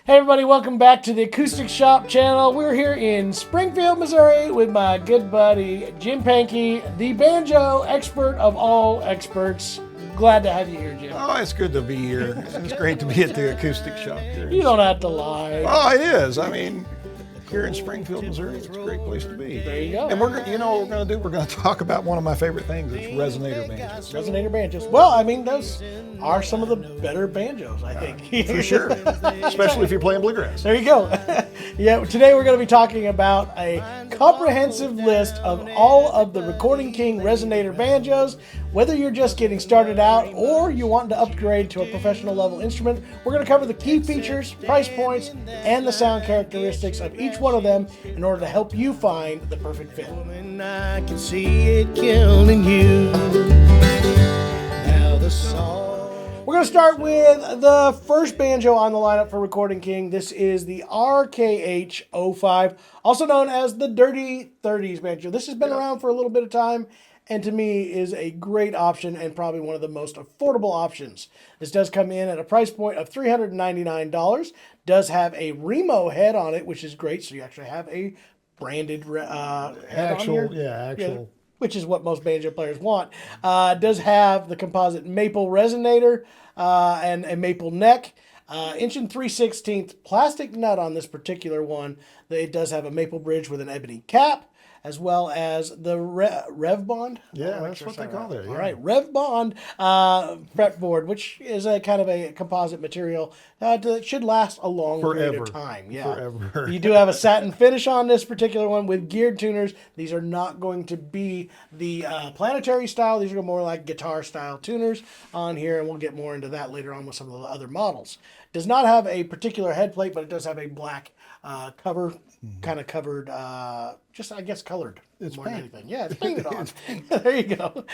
Hey everybody, welcome back to the Acoustic Shop channel. We're here in Springfield, Missouri with my good buddy Jim Pankey, the banjo expert of all experts. Glad to have you here, Jim. Oh, it's good to be here. It's great to be at the Acoustic Shop here. You don't have to lie. Oh, it is. I mean, here in Springfield, Missouri, it's a great place to be. There you go. And you know what we're going to do? We're going to talk about one of my favorite things. It's resonator banjos. Resonator banjos. Well, I mean, those are some of the better banjos, I think. For sure. Especially if you're playing bluegrass. There you go. Yeah, today we're going to be talking about a comprehensive list of all of the Recording King resonator banjos. Whether you're just getting started out or you want to upgrade to a professional level instrument, we're going to cover the key features, price points, and the sound characteristics of each one of them in order to help you find the perfect fit. And I can see it killing you. Now the song. We're going to start with the first banjo on the lineup for Recording King. This is the RKHO-05, also known as the Dirty 30s banjo. This has been around for a little bit of time, and to me is a great option and probably one of the most affordable options. This does come in at a price point of $399. Does have a Remo head on it, which is great. So you actually have a branded head on here. Actual. Yeah, which is what most banjo players want. Does have the composite maple resonator and a maple neck. Inch and 3/16 plastic nut on this particular one. It does have a maple bridge with an ebony cap, as well as the Rev Bond. Yeah, that's what they call it. Yeah. All right, Rev Bond fretboard, which is a kind of a composite material that should last a long period of time. Yeah, Forever. You do have a satin finish on this particular one with geared tuners. These are not going to be the planetary style. These are more like guitar style tuners on here, and we'll get more into that later on with some of the other models. Does not have a particular head plate, but it does have a black cover, kind of covered, just I guess colored. It's more than paint. anything. Yeah, it's painted on. There you go.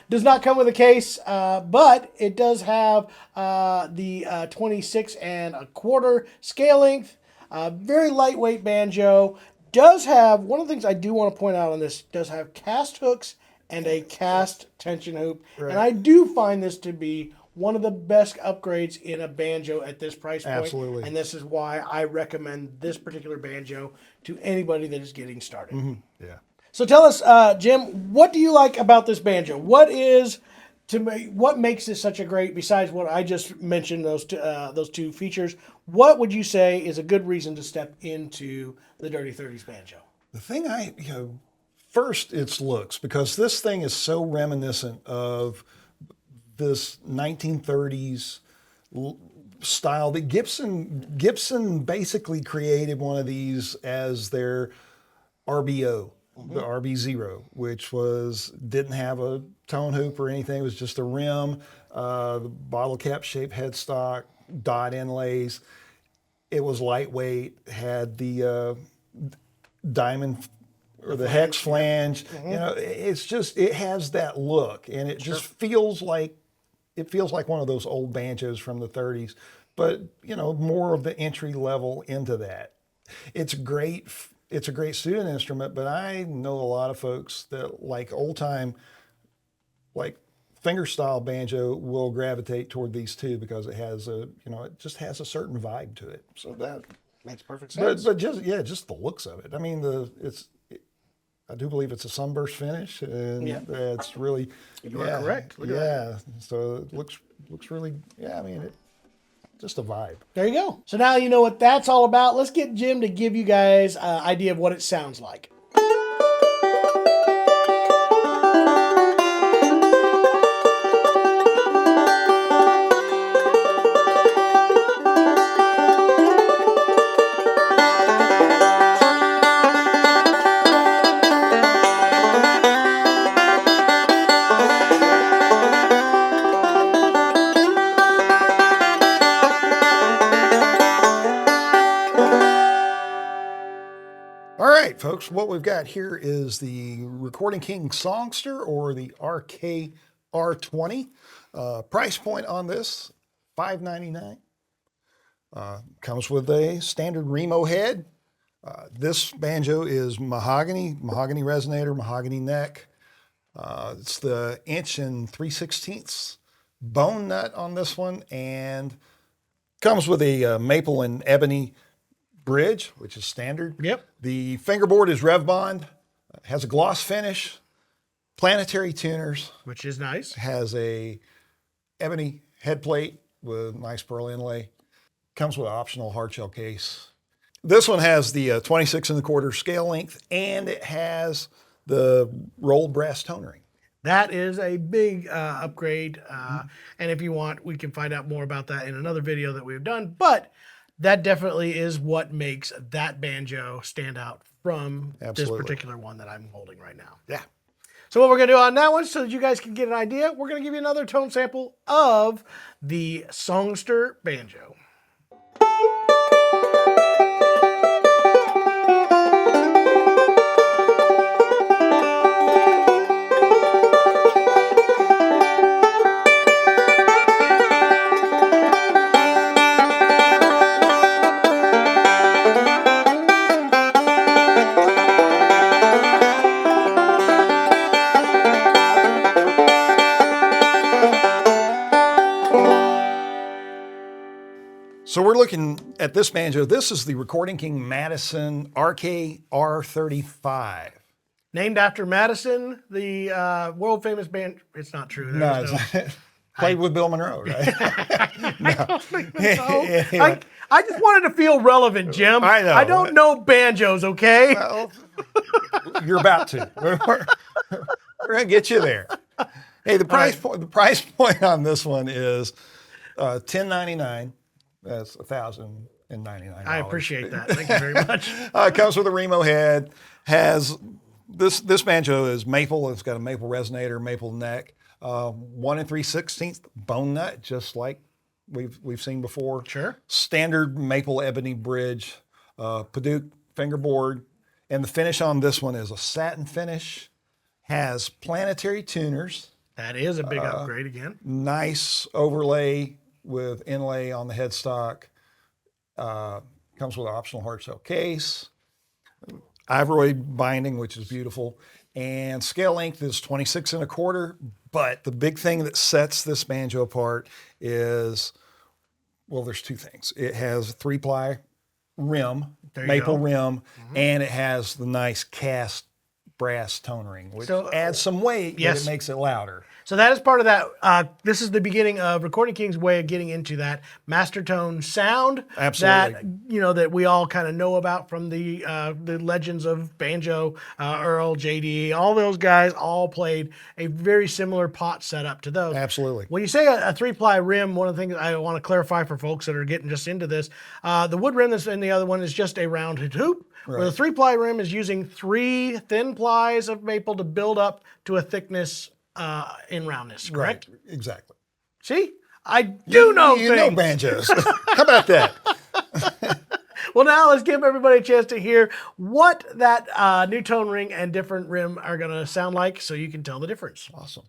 Does not come with a case, but it does have the 26 1/4 scale length. Very lightweight banjo. Does have, one of the things I do want to point out on this, does have cast hooks and a cast tension hoop. Right. And I do find this to be one of the best upgrades in a banjo at this price point. Absolutely. And this is why I recommend this particular banjo to anybody that is getting started. Mm-hmm. Yeah. So tell us, Jim, what do you like about this banjo? What makes this such a great, besides what I just mentioned, those two features, what would you say is a good reason to step into the Dirty 30s banjo? The thing first it's looks, because this thing is so reminiscent of this 1930s style that Gibson basically created one of these as their RBO, the RB0, which didn't have a tone hoop or anything. It was just a rim, the bottle cap shaped headstock, dot inlays. It was lightweight, had the diamond or the hex flange. You know, it has that look, and it just feels like one of those old banjos from the 30s, but more of the entry level into that. It's great. It's a great student instrument, but I know a lot of folks that like old time, like fingerstyle banjo, will gravitate toward these two because it has it just has a certain vibe to it. So that Makes perfect sense. but just the looks of it. I mean, I do believe it's a sunburst finish, and it's really. You are correct. Look at Yeah, so it looks really. Yeah, I mean, just a vibe. There you go. So now you know what that's all about. Let's get Jim to give you guys an idea of what it sounds like. All right, folks, what we've got here is the Recording King Songster, or the RK-R20. Price point on this, $599. Comes with a standard Remo head. This banjo is mahogany resonator, mahogany neck. It's the 1 3/16 bone nut on this one, and Comes with a maple and ebony bridge, which is standard. Yep. The fingerboard is Rev Bond, has a gloss finish, planetary tuners, Which is nice. has a ebony head plate with nice pearl inlay. Comes with an optional hard shell case. This one has the 26 1/4 scale length, and it has the rolled brass tonering. That is a big upgrade. And if you want, we can find out more about that in another video that we've done. But that definitely is what makes that banjo stand out from Absolutely. this particular one that I'm holding right now. Yeah. So what we're going to do on that one, so that you guys can get an idea, we're going to give you another tone sample of the Songster banjo. So we're looking at this banjo. This is the Recording King Madison RK-R35. Named after Madison, the world famous band. It's not true. No, it's not. Played with Bill Monroe, right? I don't think so. I just wanted to feel relevant, Jim. I know. I don't know banjos, okay? Well, you're about to. We're going to get you there. Hey, the price point on this one is $10.99. That's $1,099. I appreciate that. Thank you very much. It comes with a Remo head. Has this banjo is maple. It's got a maple resonator, maple neck, 1 3/16 bone nut, just like we've seen before. Sure. Standard maple ebony bridge, Padauk fingerboard, and the finish on this one is a satin finish. Has planetary tuners. That is a big upgrade again. Nice overlay with inlay on the headstock. Comes with an optional hard shell case. Ivory binding, which is beautiful. And scale length is 26 1/4. But the big thing that sets this banjo apart is, well, there's two things. It has a 3-ply rim, maple rim, and it has the nice cast brass tonering, which adds some weight, but it makes it louder. So that is part of that. This is the beginning of Recording King's way of getting into that master tone sound. Absolutely. That we all kind of know about from the legends of Banjo, Earl, JD, all those guys all played a very similar pot setup to those. Absolutely. When you say a 3-ply rim, one of the things I want to clarify for folks that are getting just into this, the wood rim that's in the other one is just a rounded hoop. Right. Where the 3-ply rim is using 3 thin plies of maple to build up to a thickness in roundness, correct? Right, exactly. See? I do know things. You know banjos. How about that? Well, now let's give everybody a chance to hear what that new tone ring and different rim are going to sound like so you can tell the difference. Awesome.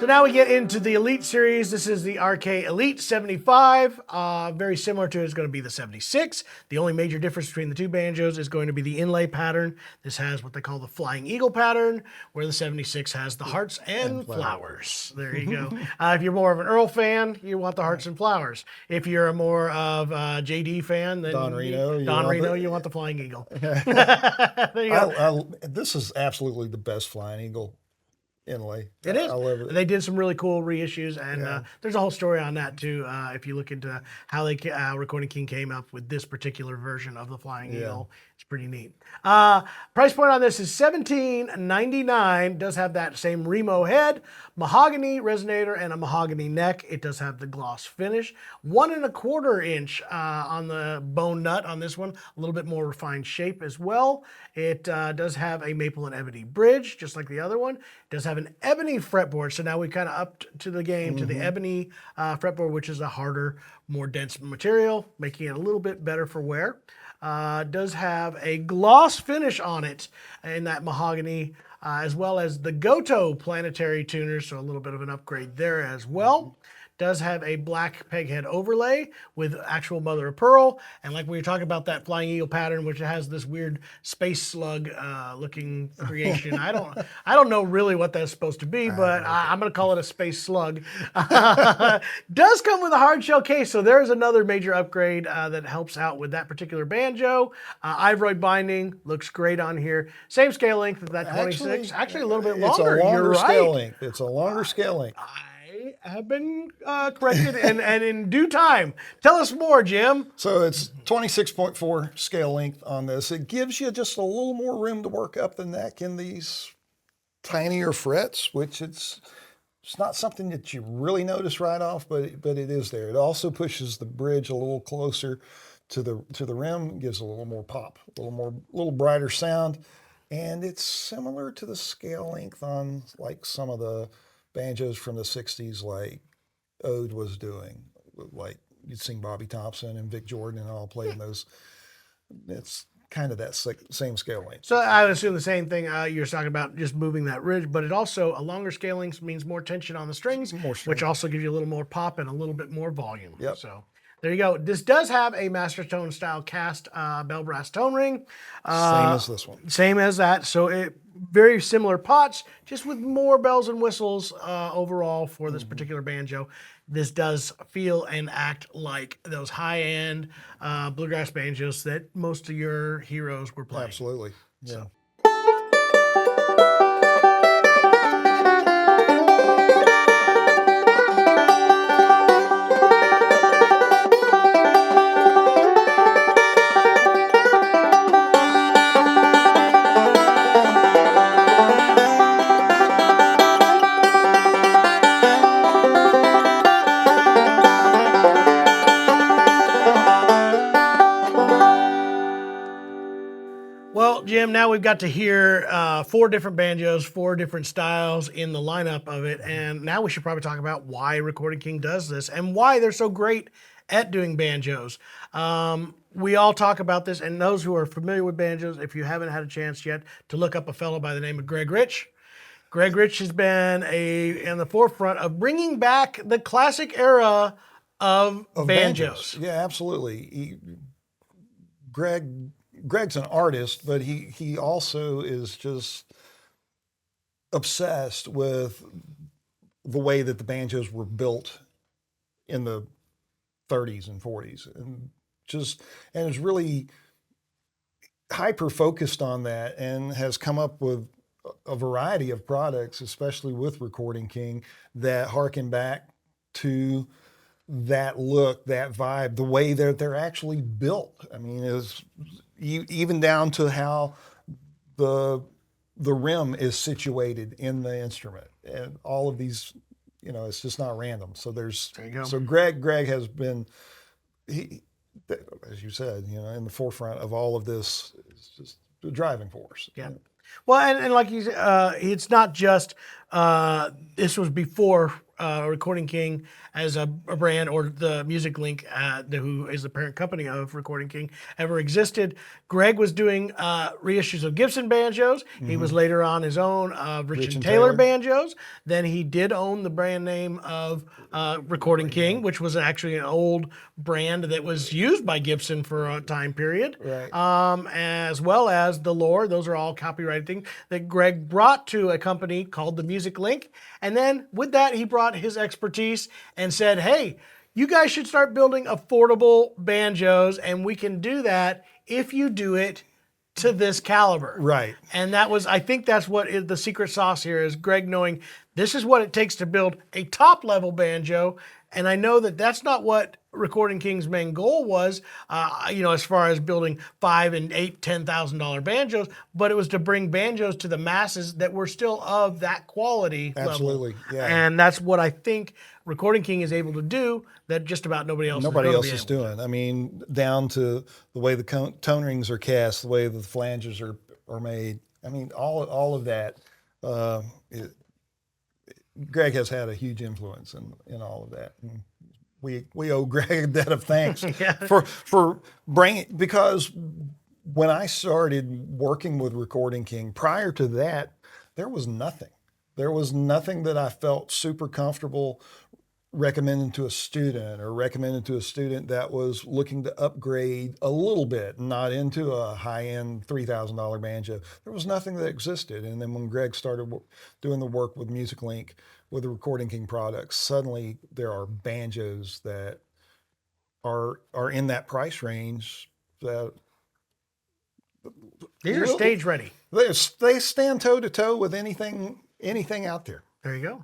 Now we get into the Elite series. This is the RK Elite 75. Very similar to it is going to be the 76. The only major difference between the two banjos is going to be the inlay pattern. This has what they call the Flying Eagle pattern, where the 76 has the hearts and flowers. There you go. If you're more of an Earl fan, you want the hearts and flowers. If you're a more of a JD fan, then Don Reno, you want the Flying Eagle. There you go. This is absolutely the best Flying Eagle inlay. It is. I love it. They did some really cool reissues, and there's a whole story on that too. If you look into how they Recording King came up with this particular version of the Flying Eagle, it's pretty neat. Price point on this is $17.99. Does have that same Remo head, mahogany resonator, and a mahogany neck. It does have the gloss finish. 1 1/4 inch on the bone nut on this one. A little bit more refined shape as well. It does have a maple and ebony bridge, just like the other one. It does have an ebony fretboard, so now we kind of upped to the game to the ebony fretboard, which is a harder, more dense material, making it a little bit better for wear. does have a gloss finish on it in that mahogany, as well as the Goto planetary tuner, so a little bit of an upgrade there as well. Does have a black peghead overlay with actual mother of pearl, and like we were talking about that flying eagle pattern, which has this weird space slug looking creation. I don't know really what that's supposed to be, but I'm gonna call it a space slug. Does come with a hard shell case, so there's another major upgrade that helps out with that particular banjo. Ivoroid binding looks great on here. Same scale length as that 26. Actually a little bit longer. It's a longer You're scale right. length. It's a longer scale length. I have been corrected and in due time. Tell us more, Jim. So it's 26.4 scale length on this. It gives you just a little more room to work up the neck in these tinier frets, which it's not something that you really notice right off, but it is there. It also pushes the bridge a little closer to the rim, gives a little more pop, a little brighter sound, and it's similar to the scale length on like some of the banjos from the 60s, like Ode was doing. Like you'd sing Bobby Thompson and Vic Jordan and all playing those. It's kind of that same scale length. So I would assume the same thing you're talking about, just moving that ridge, but it also, a longer scale length means more tension on the strings, which also gives you a little more pop and a little bit more volume. Yep. So there you go. This does have a master tone style cast bell brass tone ring. Same as this one. Same as that. So very similar pots, just with more bells and whistles overall for this particular banjo. This does feel and act like those high-end bluegrass banjos that most of your heroes were playing. Absolutely. Yeah. So. Well, Jim, now we've got to hear 4 different banjos, 4 different styles in the lineup of it, and now we should probably talk about why Recording King does this and why they're so great at doing banjos. We all talk about this, and those who are familiar with banjos, if you haven't had a chance yet to look up a fellow by the name of Greg Rich. Greg Rich has been in the forefront of bringing back the classic era of banjos. Yeah, absolutely. Greg's an artist, but he also is just obsessed with the way that the banjos were built in the 30s and 40s, and is really hyper focused on that, and has come up with a variety of products, especially with Recording King, that harken back to that look, that vibe, the way that they're actually built. I mean, is even down to how the rim is situated in the instrument, and all of these, it's just not random. So there you go. So Greg has been, as you said, in the forefront of all of this. It's just the driving force. Yeah. Well, and like you said, it's not just, this was before Recording King as a brand, or the Music Link, who is the parent company of Recording King, ever existed. Greg was doing reissues of Gibson banjos. He was later on his own Rich and Taylor banjos. Then he did own the brand name of Recording King, which was actually an old brand that was used by Gibson for a time period. Right. As well as the lore. Those are all copyrighted things that Greg brought to a company called the Music Link. And then with that, he brought his expertise and said, hey, you guys should start building affordable banjos, and we can do that if you do it to this caliber. Right. And I think that's what the secret sauce here is, Greg knowing this is what it takes to build a top level banjo. And I know that that's not what Recording King's main goal was, as far as building $5,000 and $8,000, $10,000 banjos, but it was to bring banjos to the masses that were still of that quality Absolutely, level. yeah. And that's what I think Recording King is able to do that just about nobody else is doing. I mean, down to the way the tone rings are cast, the way the flanges are made. I mean, all of that. Greg has had a huge influence in all of that. And we owe Greg a debt of thanks for bringing, because when I started working with Recording King, prior to that, there was nothing. There was nothing that I felt super comfortable recommending to a student, or recommending to a student that was looking to upgrade a little bit, not into a high-end $3,000 banjo. There was nothing that existed. And then when Greg started doing the work with Music Link, with the Recording King products, suddenly there are banjos that are in that price range that These are stage ready. they stand toe to toe with anything out there. There you go.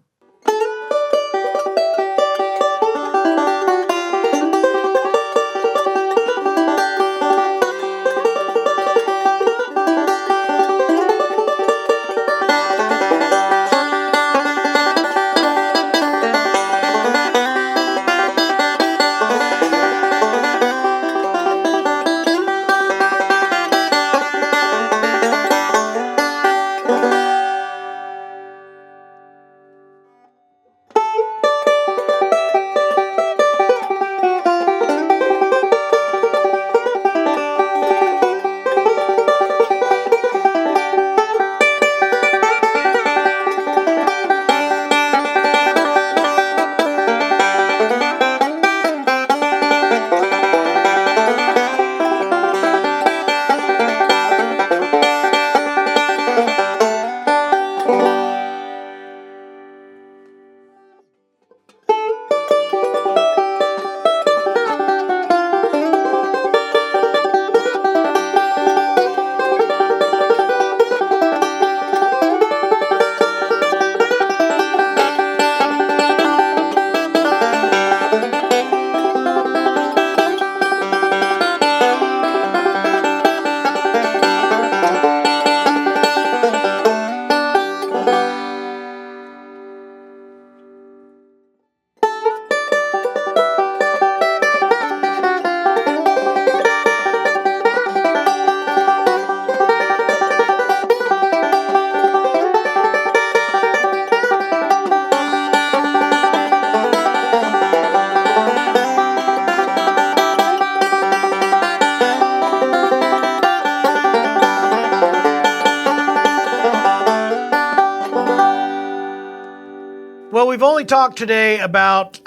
Well, we've only talked today about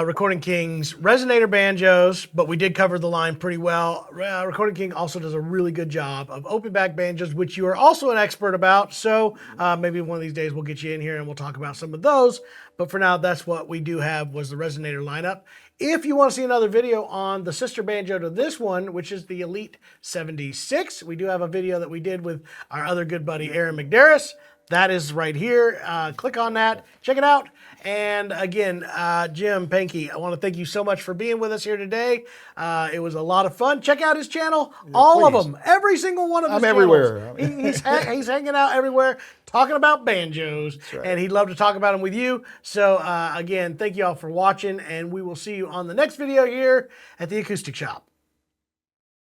Recording King's resonator banjos, but we did cover the line pretty well. Recording King also does a really good job of open back banjos, which you are also an expert about. So maybe one of these days we'll get you in here and we'll talk about some of those. But for now, that's what we do have, was the resonator lineup. If you want to see another video on the sister banjo to this one, which is the Elite 76, we do have a video that we did with our other good buddy, Aaron McDarris. That is right here. Click on that, check it out. And again, Jim Pankey, I want to thank you so much for being with us here today. It was a lot of fun. Check out his channel, all of them, every single one of his channels. Everywhere. He's hanging out everywhere, talking about banjos, and he'd love to talk about them with you. So again, thank you all for watching, and we will see you on the next video here at the Acoustic Shop.